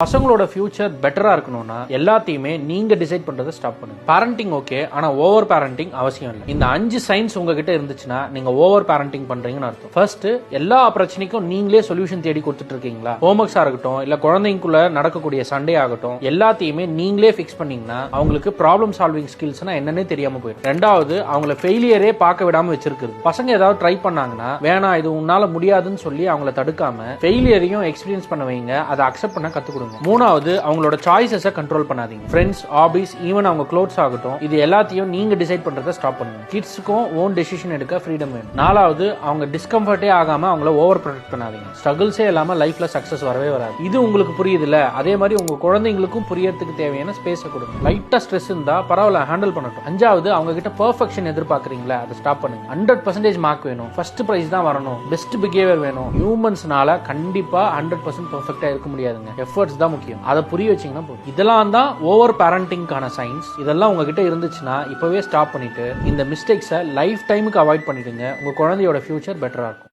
பசங்களோட ஃபியூச்சர் பெட்டரா இருக்கணும்னா எல்லாத்தையுமே நீங்க டிசைட் பண்றதை ஸ்டாப் பண்ணுங்க. பேரண்டிங் ஓகே, ஆனா ஓவர் பேரண்டிங் அவசியம் இல்லை. இந்த 5 சைன்ஸ் உங்ககிட்ட இருந்துச்சுன்னா நீங்க ஓவர் பேரண்டிங் பண்றீங்கன்னு அர்த்தம். ஃபர்ஸ்ட், எல்லா பிரச்சனைக்கும் நீங்களே சொல்யூஷன் தேடி கொடுத்துட்டு இருக்கீங்களா? ஹோம்ஒர்க்ஸா இருக்கட்டும், இல்ல குழந்தைக்குள்ள நடக்கக்கூடிய சண்டே ஆகட்டும், எல்லாத்தையுமே நீங்களே ஃபிக்ஸ் பண்ணீங்கன்னா அவங்களுக்கு ப்ராப்ளம் சால்விங் ஸ்கில்ஸ்னா என்னன்னே தெரியாம போயிடும். ரெண்டாவது, அவங்கள ஃபெயிலியரே பார்க்க விடாம வச்சிருக்கிறது. பசங்க ஏதாவது ட்ரை பண்ணாங்கன்னா வேணா இது உன்னால முடியாதுன்னு சொல்லி அவங்கள தடுக்காம ஃபெயிலியரையும் எக்ஸ்பீரியன்ஸ் பண்ண வைங்க, அதை அக்செப்ட் பண்ண கத்து கொடுங்க. மூணாவது, அவங்களோட சாய்ஸஸை கண்ட்ரோல் பண்ணாதீங்க. ஃப்ரெண்ட்ஸ், ஹாபிஸ், ஈவன் அவங்க க்ளோத்ஸ் ஆகட்டும், இது எல்லாத்தையும் நீங்க டிசைட் பண்றதை ஸ்டாப் பண்ணுங்க. கிட்ஸுக்கும் ஓன் டெசிஷன் எடுக்க ஃப்ரீடம் வேணும். நாலாவது, அவங்க டிஸ்கம்ஃபர்ட்டே ஆகாம அவங்கள ஓவர் ப்ரொடெக்ட் பண்ணாதீங்க. ஸ்ட்ரகிள்ஸே இல்லாம லைஃப்ல சக்சஸ் வரவே வராது. இது உங்களுக்கு புரியுது இல்ல? அதே மாதிரி உங்க குழந்தைங்களுக்கும் புரியறதுக்கு தேவையான ஸ்பேஸை கொடுங்க. லைட்டா ஸ்ட்ரெஸ் இருந்தா பரவாயில்ல, ஹேண்டில் பண்ணட்டும். அஞ்சாவது, அவங்க கிட்ட பெர்ஃபெக்ஷன் எதிர்பார்க்கறீங்களா, அதை ஸ்டாப் பண்ணுங்க. 100% மார்க் வேணும், ஃபர்ஸ்ட் பிரைஸ் தான் வரணும், பெஸ்ட் பிஹேவியர் வேணும். ஹியூமன்ஸ்னால கண்டிப்பா 100% பெர்ஃபெக்ட்டா இருக்க முடியாதுங்க. எஃபர்ட்ஸ் தான் முக்கியம். அதை புரிய வச்சீங்கன்னா போதும். இதெல்லாம் தான் ஓவர் பேரண்டிங்கான சைன்ஸ். இதெல்லாம் உங்ககிட்ட இருந்துச்சுன்னா இப்பவே ஸ்டாப் பண்ணிட்டு இந்த மிஸ்டேக்ஸை லைஃப் டைமுக்கு அவாய்ட் பண்ணிடுங்க. உங்க குழந்தையோட ஃபியூச்சர் பெட்டரா இருக்கும்.